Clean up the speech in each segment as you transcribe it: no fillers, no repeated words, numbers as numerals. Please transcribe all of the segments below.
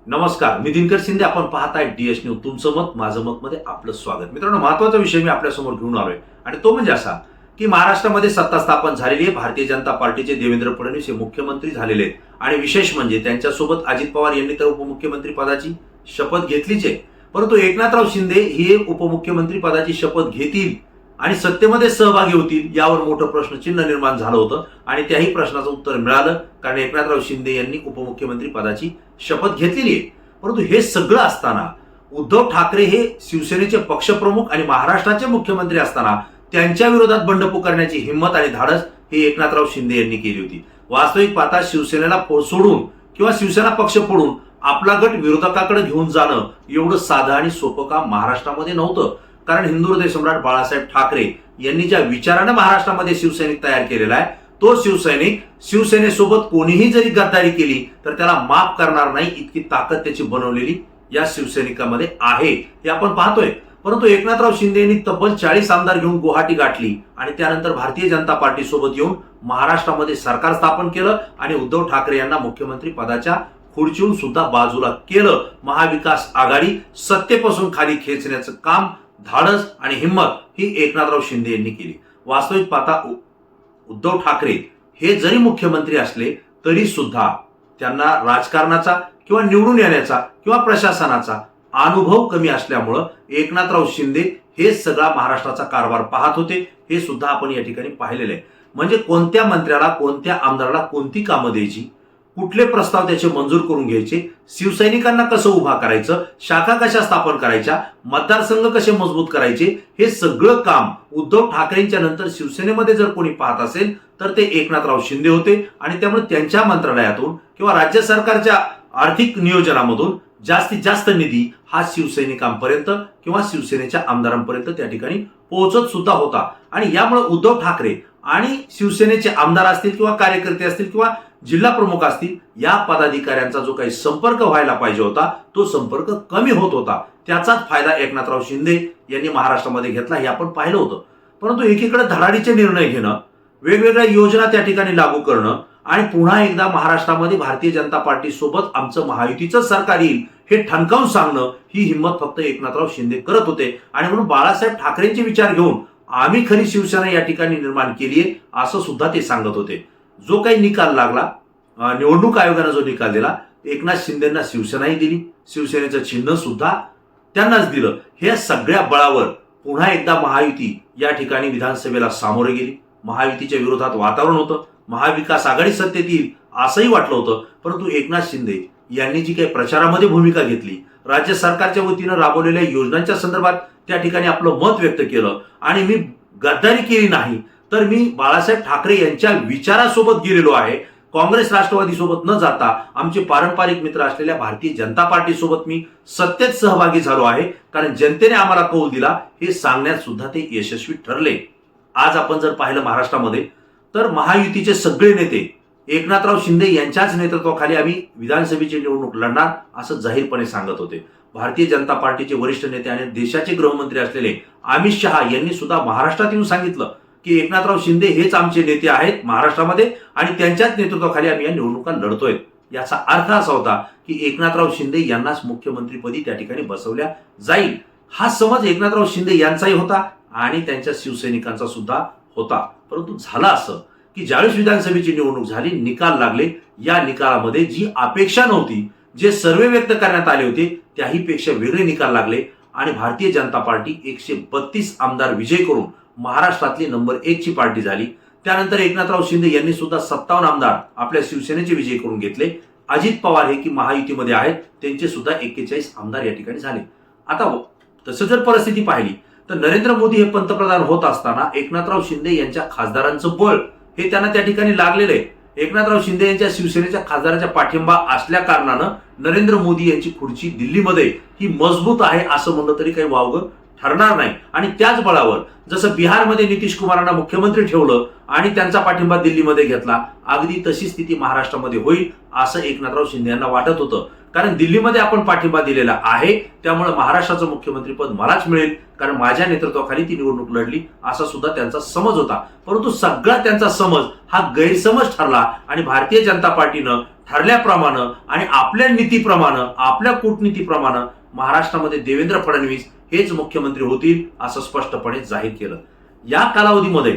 नमस्कार, मी दिनकर शिंदे. आपण पाहताय डीएस न्यूज. तुमचं मत माझं मत मध्ये आपलं स्वागत. मित्रांनो, महत्वाचा विषय मी आपल्यासमोर घेऊन आलोय आणि तो म्हणजे असा की महाराष्ट्रामध्ये सत्ता स्थापन झालेली आहे. भारतीय जनता पार्टीचे देवेंद्र फडणवीस हे मुख्यमंत्री झालेले आहेत आणि विशेष म्हणजे त्यांच्यासोबत अजित पवार यांनी तर उपमुख्यमंत्री पदाची शपथ घेतलीच आहे. परंतु एकनाथराव शिंदे हे उपमुख्यमंत्री पदाची शपथ घेतील आणि सत्तेमध्ये सहभागी होतील यावर मोठं प्रश्नचिन्ह निर्माण झालं होतं आणि त्याही प्रश्नाचं उत्तर मिळालं, कारण एकनाथराव शिंदे यांनी उपमुख्यमंत्री पदाची शपथ घेतलेली आहे. परंतु हे सगळं असताना उद्धव ठाकरे हे शिवसेनेचे पक्षप्रमुख आणि महाराष्ट्राचे मुख्यमंत्री असताना त्यांच्या विरोधात बंड पुकारण्याची हिंमत आणि धाडस ही एकनाथराव शिंदे यांनी केली होती. वास्तविक पाहता शिवसेनेला सोडून किंवा शिवसेना पक्ष फोडून आपला गट विरोधकाकडे घेऊन जाणं एवढं साधं आणि सोपं काम महाराष्ट्रामध्ये नव्हतं. कारण हिंदू हृदय सम्राट बाळासाहेब ठाकरे यांनी ज्या विचारानं महाराष्ट्रामध्ये शिवसैनिक तयार केलेला आहे, तो शिवसैनिक शिवसेनेसोबत कोणीही जरी गद्दारी केली तर त्याला माफ करणार नाही, इतकी ताकद त्याची बनवलेली या शिवसैनिकामध्ये आहे, हे आपण पाहतोय. परंतु एकनाथराव शिंदे यांनी तब्बल 40 आमदार घेऊन गुवाहाटी गाठली आणि त्यानंतर भारतीय जनता पार्टी सोबत येऊन महाराष्ट्रामध्ये सरकार स्थापन केलं आणि उद्धव ठाकरे यांना मुख्यमंत्री पदाच्या खुर्चीहून सुद्धा बाजूला केलं. महाविकास आघाडी सत्तेपासून खाली खेचण्याचं काम, धाडस आणि हिंमत ही एकनाथराव शिंदे यांनी केली. वास्तविक पाहता उद्धव ठाकरे हे जरी मुख्यमंत्री असले तरी सुद्धा त्यांना राजकारणाचा किंवा निवडून येण्याचा किंवा प्रशासनाचा अनुभव कमी असल्यामुळं एकनाथराव शिंदे हे सगळा महाराष्ट्राचा कारभार पाहत होते. हे सुद्धा आपण या ठिकाणी पाहिलेलं आहे. म्हणजे कोणत्या मंत्र्याला, कोणत्या आमदाराला कोणती कामं द्यायची, कुठले प्रस्ताव त्याचे मंजूर करून घ्यायचे, शिवसैनिकांना कसं उभा करायचं, शाखा कशा स्थापन करायच्या, मतदारसंघ कसे मजबूत करायचे, हे सगळं काम उद्धव ठाकरेंच्या नंतर शिवसेनेमध्ये जर कोणी पाहत असेल तर ते एकनाथराव शिंदे होते. आणि त्यामुळे त्यांच्या मंत्रालयातून किंवा राज्य सरकारच्या आर्थिक नियोजनामधून जास्तीत जास्त निधी हा शिवसैनिकांपर्यंत किंवा शिवसेनेच्या आमदारांपर्यंत त्या ठिकाणी पोहोचत सुद्धा होता. आणि यामुळे उद्धव ठाकरे आणि शिवसेनेचे आमदार असतील किंवा कार्यकर्ते असतील किंवा जिल्हा प्रमुख असतील, या पदाधिकाऱ्यांचा जो काही संपर्क व्हायला पाहिजे होता तो संपर्क कमी होत होता. त्याचाच फायदा एकनाथराव शिंदे यांनी महाराष्ट्रामध्ये घेतला, हे आपण पाहिलं होतं. परंतु एकीकडे धडाडीचे निर्णय घेणं, वेगवेगळ्या योजना त्या ठिकाणी लागू करणं आणि पुन्हा एकदा महाराष्ट्रामध्ये भारतीय जनता पार्टी सोबत आमचं महायुतीचं सरकार येईल हे ठणकावून सांगणं, ही हिंमत फक्त एकनाथराव शिंदे करत होते. आणि म्हणून बाळासाहेब ठाकरेंचे विचार घेऊन आम्ही खरी शिवसेना या ठिकाणी निर्माण केली आहे असं सुद्धा ते सांगत होते. जो काही निकाल लागला, निवडणूक आयोगाने जो निकाल दिला, एकनाथ शिंदेंना शिवसेनाही दिली, शिवसेनेचं चिन्ह सुद्धा त्यांनाच दिलं. हे सगळ्या बळावर पुन्हा एकदा महायुती या ठिकाणी विधानसभेला सामोरे गेली. महायुतीच्या विरोधात वातावरण होतं, महाविकास आघाडी सत्तेत येईल असंही वाटलं होतं. परंतु एकनाथ शिंदे यांनी जी काही प्रचारामध्ये भूमिका घेतली, राज्य सरकारच्या वतीनं राबवलेल्या योजनांच्या संदर्भात त्या ठिकाणी आपलं मत व्यक्त केलं आणि मी गद्दारी केली नाही तर मी बाळासाहेब ठाकरे यांच्या विचारासोबत गेलेलो आहे, काँग्रेस राष्ट्रवादी सोबत न जाता आमचे पारंपरिक मित्र असलेल्या भारतीय जनता पार्टी सोबत मी सत्तेत सहभागी झालो आहे, कारण जनतेने आम्हाला कौल दिला, हे सांगण्यात सुद्धा ते यशस्वी ठरले. आज आपण जर पाहिलं महाराष्ट्रामध्ये तर महायुतीचे सगळे नेते एकनाथराव शिंदे यांच्याच नेतृत्वाखाली आम्ही विधानसभेची निवडणूक लढणार असं जाहीरपणे सांगत होते. भारतीय जनता पार्टीचे वरिष्ठ नेते आणि देशाचे गृहमंत्री असलेले अमित शहा यांनी सुद्धा महाराष्ट्रात येऊन सांगितलं की एकनाथराव शिंदे हेच आमचे नेते आहेत महाराष्ट्रामध्ये आणि त्यांच्याच नेतृत्वाखाली आम्ही या निवडणुका लढतोय. याचा अर्थ असा होता की एकनाथराव शिंदे यांनाच मुख्यमंत्रीपदी त्या ठिकाणी बसवल्या जाईल. हा समज एकनाथराव शिंदे यांचाही होता आणि त्यांच्या शिवसैनिकांचा सुद्धा होता. परंतु झालं असं की ज्यावेळेस विधानसभेची निवडणूक झाली, निकाल लागले, या निकालामध्ये जी अपेक्षा नव्हती, जे सर्वे व्यक्त करण्यात आले होते त्याहीपेक्षा वेगळे निकाल लागले आणि भारतीय जनता पार्टी 132 आमदार विजय करून महाराष्ट्रातली नंबर 1 ची पार्टी झाली. त्यानंतर एकनाथराव शिंदे यांनी सुद्धा 57 आमदार आपल्या शिवसेनेचे विजय करून घेतले. अजित पवार हे की महायुतीमध्ये आहेत, त्यांचे सुद्धा 41 आमदार या ठिकाणी झाले. आता तसं जर परिस्थिती पाहिली तर नरेंद्र मोदी हे पंतप्रधान होत असताना एकनाथराव शिंदे यांच्या खासदारांचं बळ हे त्यांना त्या ठिकाणी लागलेलं आहे. एकनाथराव शिंदे यांच्या शिवसेनेच्या खासदारांचा पाठिंबा असल्या कारणानं नरेंद्र मोदी यांची खुर्ची दिल्लीमध्ये ही मजबूत आहे असं म्हणलं तरी काही वावगं ठरणार नाही. आणि त्याच बळावर जसं बिहारमध्ये नितीश कुमारांना मुख्यमंत्री ठेवलं आणि त्यांचा पाठिंबा दिल्लीमध्ये घेतला, अगदी तशी स्थिती महाराष्ट्रामध्ये होईल असं एकनाथराव शिंदे यांना वाटत होतं. कारण दिल्लीमध्ये आपण पाठिंबा दिलेला आहे, त्यामुळे महाराष्ट्राचं मुख्यमंत्रीपद मलाच मिळेल, कारण माझ्या नेतृत्वाखाली ती निवडणूक लढली असा सुद्धा त्यांचा समज होता. परंतु सगळा त्यांचा समज हा गैरसमज ठरला आणि भारतीय जनता पार्टीनं ठरल्याप्रमाणे आणि आपल्या नीतीप्रमाणे, आपल्या कूटनीतीप्रमाणे महाराष्ट्रामध्ये देवेंद्र फडणवीस हेच मुख्यमंत्री होतील असं स्पष्टपणे जाहीर केलं. या कालावधीमध्ये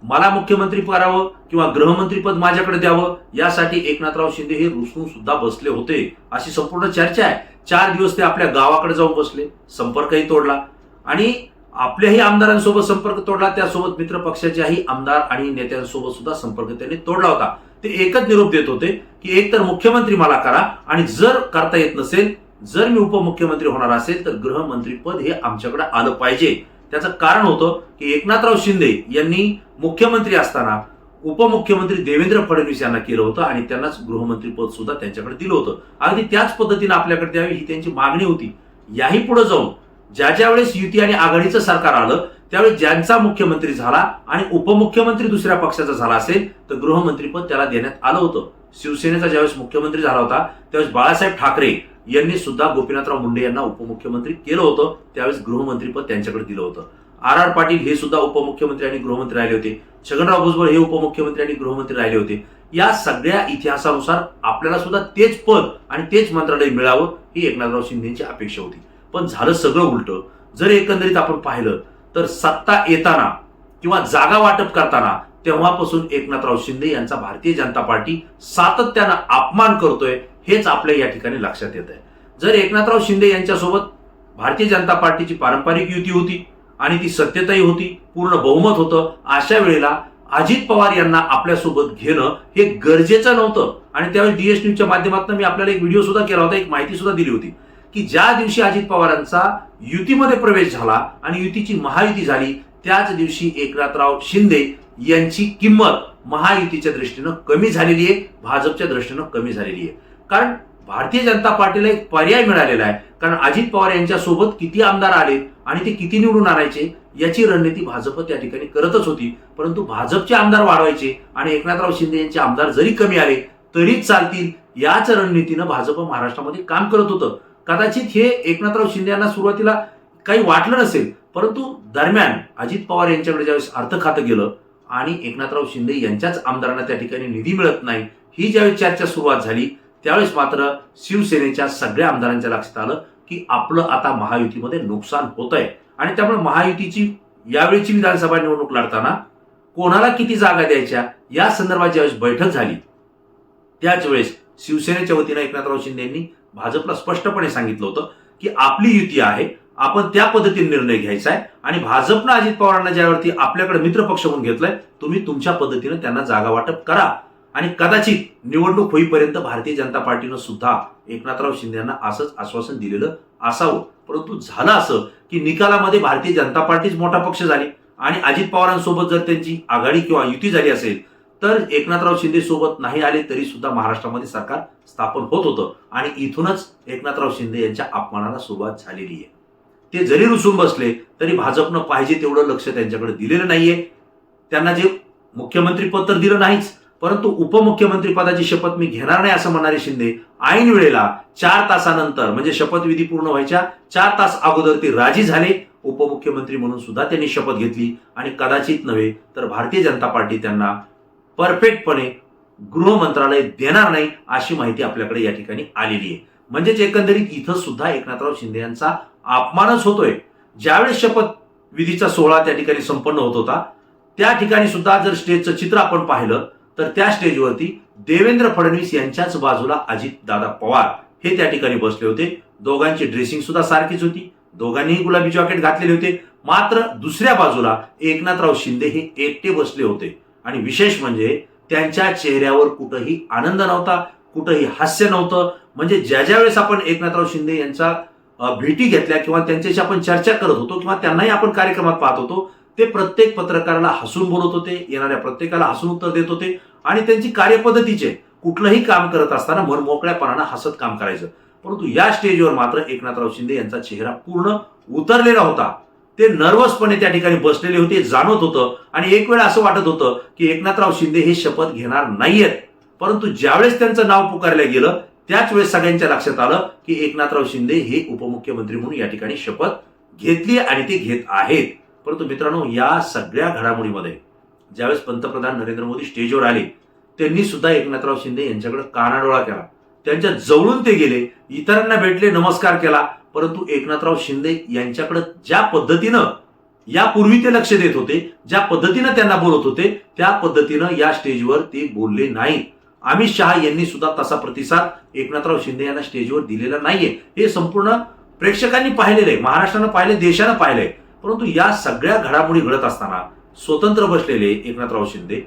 मला मुख्यमंत्री करावं किंवा गृहमंत्रीपद माझ्याकडे द्यावं यासाठी एकनाथराव शिंदे हे रुसून सुद्धा बसले होते अशी संपूर्ण चर्चा आहे. 4 दिवस ते आपल्या गावाकडे जाऊन बसले, संपर्कही तोडला आणि आपल्याही आमदारांसोबत संपर्क तोडला, त्यासोबत मित्र पक्षाच्याही आमदार आणि नेत्यांसोबत सुद्धा संपर्क त्यांनी तोडला होता. ते एकच निरोप देत होते की एक तर मुख्यमंत्री मला करा आणि जर करता येत नसेल, जर मी उपमुख्यमंत्री होणार असेल तर गृहमंत्रीपद हे आमच्याकडे आलं पाहिजे. त्याचं कारण होतं की एकनाथराव शिंदे यांनी मुख्यमंत्री असताना उपमुख्यमंत्री देवेंद्र फडणवीस यांना केलं होतं आणि त्यांनाच गृहमंत्रीपद सुद्धा त्यांच्याकडे दिलं होतं. अगदी त्याच पद्धतीने आपल्याकडे द्यावी ही त्यांची मागणी होती. याही पुढे जाऊन ज्या वेळेस युती आणि आघाडीचं सरकार आलं त्यावेळेस ज्यांचा मुख्यमंत्री झाला आणि उपमुख्यमंत्री दुसऱ्या पक्षाचा झाला असेल तर गृहमंत्रीपद त्याला देण्यात आलं होतं. शिवसेनेचा ज्यावेळेस मुख्यमंत्री झाला होता त्यावेळेस बाळासाहेब ठाकरे यांनी सुद्धा गोपीनाथराव मुंडे यांना उपमुख्यमंत्री केलं होतं, त्यावेळेस गृहमंत्रीपद त्यांच्याकडे दिलं होतं. आर पाटील हे सुद्धा उपमुख्यमंत्री आणि गृहमंत्री राहिले होते. छगनराव भुजबळ हे उपमुख्यमंत्री आणि गृहमंत्री राहिले होते. या सगळ्या इतिहासानुसार आपल्याला सुद्धा तेच पद आणि तेच मंत्रालय मिळावं ही एकनाथराव शिंदेची अपेक्षा होती. पण झालं सगळं उलट. जर एकंदरीत आपण पाहिलं तर सत्ता येताना किंवा जागा वाटप करताना तेव्हापासून एकनाथराव शिंदे यांचा भारतीय जनता पार्टी सातत्यानं अपमान करतोय हेच आपल्या या ठिकाणी लक्षात येत आहे. जर एकनाथराव शिंदे यांच्यासोबत भारतीय जनता पार्टीची पारंपरिक युती होती आणि ती सत्यताही होती, पूर्ण बहुमत होतं, अशा वेळेला अजित पवार यांना आपल्यासोबत घेणं हे गरजेचं नव्हतं. आणि त्यावेळी डीएस न्यूजच्या माध्यमातून मी आपल्याला एक व्हिडिओ सुद्धा केला होता, एक माहिती सुद्धा दिली होती की ज्या दिवशी अजित पवारांचा युतीमध्ये प्रवेश झाला आणि युतीची महायुती झाली त्याच दिवशी एकनाथराव शिंदे यांची किंमत महायुतीच्या दृष्टीनं कमी झालेली आहे, भाजपच्या दृष्टीनं कमी झालेली आहे. कारण भारतीय जनता पार्टीला एक पर्याय मिळालेला आहे. कारण अजित पवार यांच्या सोबत किती आमदार आले आणि ते किती निवडून आणायचे याची रणनीती भाजप त्या ठिकाणी करतच होती. परंतु भाजपचे आमदार वाढवायचे आणि एकनाथराव शिंदे यांचे आमदार जरी कमी आले तरीच चालतील याच रणनीतीनं भाजप महाराष्ट्रामध्ये काम करत होतं. कदाचित हे एकनाथराव शिंदे यांना सुरुवातीला काही वाटलं नसेल, परंतु दरम्यान अजित पवार यांच्याकडे ज्यावेळेस अर्थ खातं गेलं आणि एकनाथराव शिंदे यांच्याच आमदारांना त्या ठिकाणी निधी मिळत नाही ही ज्यावेळेस चर्चा सुरुवात झाली त्यावेळेस मात्र शिवसेनेच्या सगळ्या आमदारांच्या लक्षात आलं की आपलं आता महायुतीमध्ये नुकसान होत आहे. आणि त्यामुळे महायुतीची यावेळीची विधानसभा निवडणूक लढताना कोणाला किती जागा द्यायच्या या संदर्भात ज्यावेळेस बैठक झाली त्याच वेळेस शिवसेनेच्या वतीनं एकनाथराव शिंदे यांनी भाजपला स्पष्टपणे सांगितलं होतं की आपली युती आहे, आपण त्या पद्धतीने निर्णय घ्यायचा आहे आणि भाजपनं अजित पवारांना ज्यावरती आपल्याकडे मित्रपक्ष म्हणून घेतलाय तुम्ही तुमच्या पद्धतीनं त्यांना जागा वाटप करा. आणि कदाचित निवडणूक होईपर्यंत भारतीय जनता पार्टीनं सुद्धा एकनाथराव शिंदे यांना असंच आश्वासन दिलेलं असावं. परंतु झालं असं की निकालामध्ये भारतीय जनता पार्टीच मोठा पक्ष झाली आणि अजित पवारांसोबत जर त्यांची आघाडी किंवा युती झाली असेल तर एकनाथराव शिंदे सोबत नाही आले तरी सुद्धा महाराष्ट्रामध्ये सरकार स्थापन होत होतं. आणि इथूनच एकनाथराव शिंदे यांच्या अपमानाला सुरुवात झालेली आहे. ते जरी रुसून बसले तरी भाजपनं पाहिजे तेवढं लक्ष त्यांच्याकडे दिलेलं नाहीये. त्यांना जे मुख्यमंत्री पद तर दिलं नाहीच, परंतु उपमुख्यमंत्री पदाची शपथ मी घेणार नाही असं म्हणणारे शिंदे ऐन वेळेला 4 तासानंतर म्हणजे शपथविधी पूर्ण व्हायच्या 4 तास अगोदर ते राजी झाले. उपमुख्यमंत्री म्हणून सुद्धा त्यांनी शपथ घेतली आणि कदाचित नव्हे तर भारतीय जनता पार्टी त्यांना परफेक्टपणे गृह मंत्रालय देणार नाही अशी माहिती आपल्याकडे या ठिकाणी आलेली आहे. म्हणजेच एकंदरीत इथं सुद्धा एकनाथराव शिंदे यांचा अपमानच होतोय. ज्यावेळेस शपथविधीचा सोहळा त्या ठिकाणी संपन्न होत होता त्या ठिकाणी सुद्धा जर स्टेजचं चित्र आपण पाहिलं तर त्या स्टेजवरती देवेंद्र फडणवीस यांच्याच बाजूला अजित दादा पवार हे त्या ठिकाणी बसले होते. दोघांची ड्रेसिंग सुद्धा सारखीच होती, दोघांनीही गुलाबी जॅकेट घातलेले होते. मात्र दुसऱ्या बाजूला एकनाथराव शिंदे हे एकटे बसले होते आणि विशेष म्हणजे त्यांच्या चेहऱ्यावर कुठंही आनंद नव्हता, कुठंही हास्य नव्हतं. म्हणजे ज्या वेळेस आपण एकनाथराव शिंदे यांचा भेटी घेतल्या किंवा त्यांच्याशी आपण चर्चा करत होतो किंवा त्यांनाही आपण कार्यक्रमात पाहत होतो ते प्रत्येक पत्रकाराला हसून बोलत होते, येणाऱ्या प्रत्येकाला हसून उत्तर देत होते आणि त्यांची कार्यपद्धतीचे कुठलंही काम करत असताना मनमोकळ्यापणानं हसत काम करायचं. परंतु या स्टेजवर मात्र एकनाथराव शिंदे यांचा चेहरा पूर्ण उतरलेला होता. ते नर्वसपणे त्या ठिकाणी बसलेले होते, जाणवत होतं. आणि एक वेळ असं वाटत होतं की एकनाथराव शिंदे हे शपथ घेणार नाहीयेत. परंतु ज्यावेळेस त्यांचं नाव पुकारलं गेलं त्याच वेळेस सगळ्यांच्या लक्षात आलं की एकनाथराव शिंदे हे उपमुख्यमंत्री म्हणून या ठिकाणी शपथ घेतली आणि ते घेत आहेत. परंतु मित्रांनो, या सगळ्या घडामोडीमध्ये ज्यावेळेस पंतप्रधान नरेंद्र मोदी स्टेजवर आले त्यांनी सुद्धा एकनाथराव शिंदे यांच्याकडे कानाडोळा केला. त्यांच्या जवळून ते गेले, इतरांना भेटले, नमस्कार केला. परंतु एकनाथराव शिंदे यांच्याकडे ज्या पद्धतीनं यापूर्वी ते लक्ष देत होते, ज्या पद्धतीनं त्यांना बोलत होते, त्या पद्धतीनं या स्टेजवर ते बोलले नाहीत. अमित शहा यांनी सुद्धा तसा प्रतिसाद एकनाथराव शिंदे यांना स्टेजवर दिलेला नाहीये. हे संपूर्ण प्रेक्षकांनी पाहिलेलं आहे, महाराष्ट्रानं पाहिले, देशानं पाहिलंय. परंतु या सगळ्या घडामोडी घडत असताना स्वतंत्र बसलेले एकनाथराव शिंदे,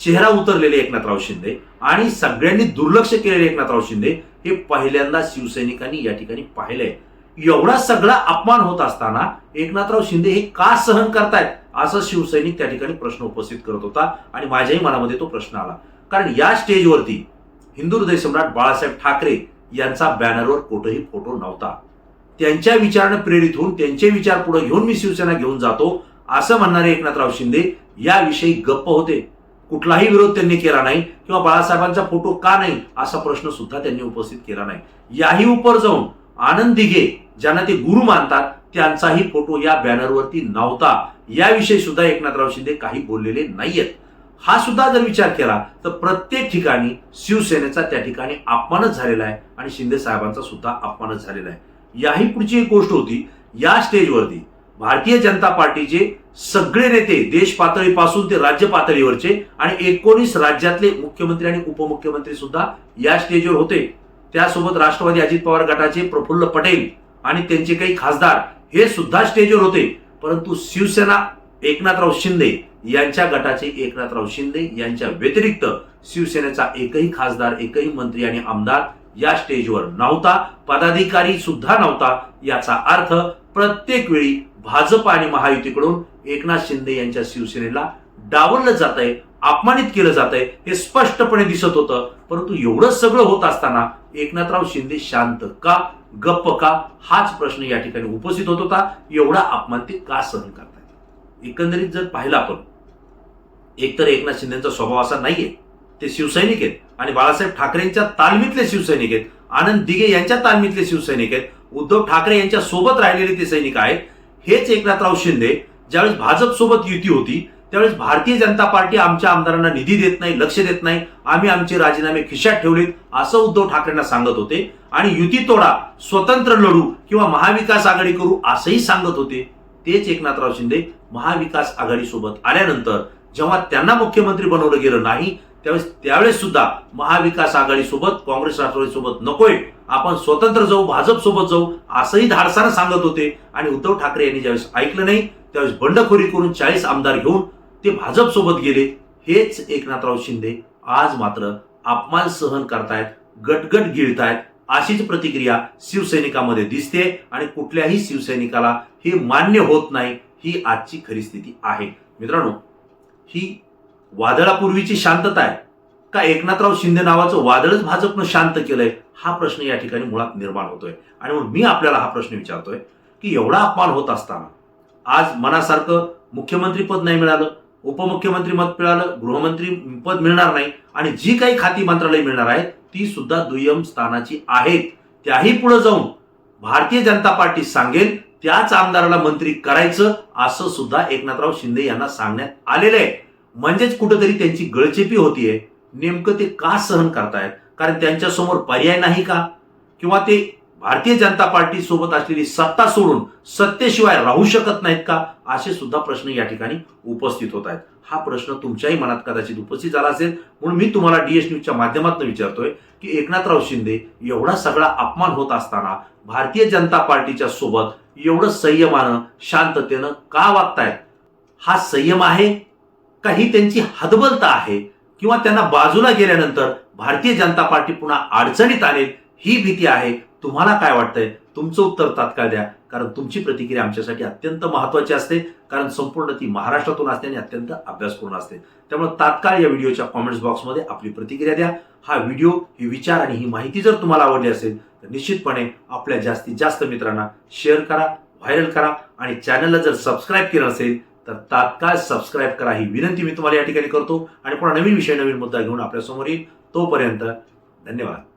चेहरा उतरलेले एकनाथराव शिंदे आणि सगळ्यांनी दुर्लक्ष केलेले एकनाथराव शिंदे हे पहिल्यांदा शिवसैनिकांनी या ठिकाणी पाहिलंय. एवढा सगळा अपमान होत असताना एकनाथराव शिंदे हे का सहन करतायत असं शिवसैनिक त्या ठिकाणी प्रश्न उपस्थित करत होता. आणि माझ्याही मनामध्ये तो प्रश्न आला, कारण या स्टेजवरती हिंदू हृदय सम्राट बाळासाहेब ठाकरे यांचा बॅनरवर कुठेही फोटो नव्हता. त्यांच्या विचारानं प्रेरित होऊन त्यांचे विचार पुढे घेऊन मी शिवसेना घेऊन जातो असं म्हणणारे एकनाथराव शिंदे याविषयी गप्प होते. कुठलाही विरोध त्यांनी केला नाही किंवा बाळासाहेबांचा फोटो का नाही असा प्रश्न सुद्धा त्यांनी उपस्थित केला नाही. याही उपर जाऊन आनंद दिघे ज्यांना ते गुरु मानतात त्यांचाही फोटो या बॅनरवरती नव्हता. याविषयी सुद्धा एकनाथराव शिंदे काही बोललेले नाहीयेत. हा सुद्धा जर विचार केला तर प्रत्येक ठिकाणी शिवसेनेचा त्या ठिकाणी अपमानच झालेला आहे आणि शिंदे साहेबांचा सुद्धा अपमानच झालेला आहे. याही पुढची एक गोष्ट होती, या स्टेजवरती भारतीय जनता पार्टीचे सगळे नेते देश पातळीपासून ते राज्य पातळीवरचे आणि 19 राज्यातले मुख्यमंत्री आणि उपमुख्यमंत्री सुद्धा या स्टेजवर होते. त्यासोबत राष्ट्रवादी अजित पवार गटाचे प्रफुल्ल पटेल आणि त्यांचे काही खासदार हे सुद्धा स्टेजवर होते. परंतु शिवसेना एकनाथराव शिंदे यांच्या गटाचे एकनाथराव शिंदे यांच्या व्यतिरिक्त शिवसेनेचा एकही खासदार, एकही मंत्री आणि आमदार या स्टेजवर नव्हता. पदाधिकारी सुद्धा नव्हता. याचा अर्थ प्रत्येक वेळी भाजप आणि महायुतीकडून एकनाथ शिंदे यांच्या शिवसेनेला डावललं जात आहे, अपमानित केलं जात आहे, हे स्पष्टपणे दिसत होतं. परंतु एवढं सगळं होत असताना एकनाथराव शिंदे शांत का, गप्प का, हाच प्रश्न या ठिकाणी उपस्थित होत होता. एवढा अपमान ते का सहन करतायत? एकंदरीत जर पाहिलं आपण, एकतर एकनाथ शिंदेचा स्वभाव असा नाहीये, ते शिवसैनिक आहेत आणि बाळासाहेब ठाकरेंच्या तालमीतले शिवसैनिक आहेत, आनंद दिघे यांच्या तालमीतले शिवसैनिक आहेत, उद्धव ठाकरे यांच्या सोबत राहिलेले ते सैनिक आहेत. हेच एकनाथराव शिंदे ज्यावेळेस भाजप सोबत युती होती त्यावेळेस भारतीय जनता पार्टी आमच्या आमदारांना निधी देत नाही, लक्ष देत नाही, आम्ही आमचे राजीनामे खिशात ठेवलेत असं उद्धव ठाकरेंना सांगत होते. आणि युती तोडा, स्वतंत्र लढू किंवा महाविकास आघाडी करू असंही सांगत होते. तेच एकनाथराव शिंदे महाविकास आघाडी सोबत आल्यानंतर जेव्हा त्यांना मुख्यमंत्री बनवलं गेलं नाही त्यावेळेस सुद्धा महाविकास आघाडी सोबत, काँग्रेस राष्ट्रवादी सोबत नकोय, आपण स्वतंत्र जाऊ, भाजप सोबत जाऊ असंही धाडसानं सांगत होते. आणि उद्धव ठाकरे यांनी ज्यावेळेस ऐकलं नाही त्यावेळेस बंडखोरी करून 40 आमदार घेऊन ते भाजप सोबत गेले. हेच एकनाथराव शिंदे आज मात्र अपमान सहन करतायत, गटगट गिळतायत. अशीच प्रतिक्रिया शिवसैनिकांमध्ये दिसते आणि कुठल्याही शिवसैनिकाला हे मान्य होत नाही. ही आजची खरी स्थिती आहे. मित्रांनो, ही वादळापूर्वीची शांतता आहे का एकनाथराव शिंदे नावाचं वादळच भाजपनं शांत केलंय, हा प्रश्न या ठिकाणी मुळात निर्माण होतोय. आणि म्हणून मी आपल्याला हा प्रश्न विचारतोय की एवढा अपमान होत असताना आज मनासारखं मुख्यमंत्री पद नाही मिळालं, उपमुख्यमंत्री पद मिळालं, गृहमंत्री पद मिळणार नाही आणि जी काही खाती मंत्रालय मिळणार आहेत ती सुद्धा दुय्यम स्थानाची आहेत. त्याही पुढे जाऊन भारतीय जनता पार्टी सांगेल त्याच आमदाराला मंत्री करायचं असं सुद्धा एकनाथराव शिंदे यांना सांगण्यात आलेलं आहे. म्हणजेच कुठेतरी त्यांची गळचेपी होतीये. नेमकं ते का सहन करतायत? कारण त्यांच्या समोर पर्याय नाही का? किंवा ते भारतीय जनता पार्टी सोबत असलेली सत्ता सोडून सत्तेशिवाय राहू शकत नाहीत का? असे सुद्धा प्रश्न या ठिकाणी उपस्थित होत आहेत. हा प्रश्न तुमच्याही मनात कदाचित उपस्थित झाला असेल. म्हणून मी तुम्हाला DS न्यूजच्या माध्यमातून विचारतोय की एकनाथराव शिंदे एवढा सगळा अपमान होत असताना भारतीय जनता पार्टीच्या सोबत एवढं संयमानं, शांततेनं का वागतायत? हा संयम आहे का ही त्यांची हतबलता आहे? किंवा त्यांना बाजूला गेल्यानंतर भारतीय जनता पार्टी पुन्हा अडचणीत आणेल ही भीती आहे? तुम्हाला काय वाटतंय? तुमचं उत्तर तात्काळ द्या, कारण तुमची प्रतिक्रिया आमच्यासाठी अत्यंत महत्त्वाची असते, कारण संपूर्ण ती महाराष्ट्रातून असते आणि अत्यंत अभ्यासपूर्ण असते. त्यामुळे तात्काळ या व्हिडिओच्या कॉमेंट्स बॉक्समध्ये आपली प्रतिक्रिया द्या. हा व्हिडिओ, हे विचार आणि ही माहिती जर तुम्हाला आवडली असेल तर निश्चितपणे आपल्या जास्तीत जास्त मित्रांना शेअर करा, व्हायरल करा आणि चॅनलला जर सबस्क्राईब केलं नसेल तर तात्काळ सबस्क्राईब करा ही विनंती मी तुम्हाला या ठिकाणी करतो आणि पुन्हा नवीन विषय नवीन मुद्दा घेऊन आपल्यासमोर येईल. तोपर्यंत धन्यवाद.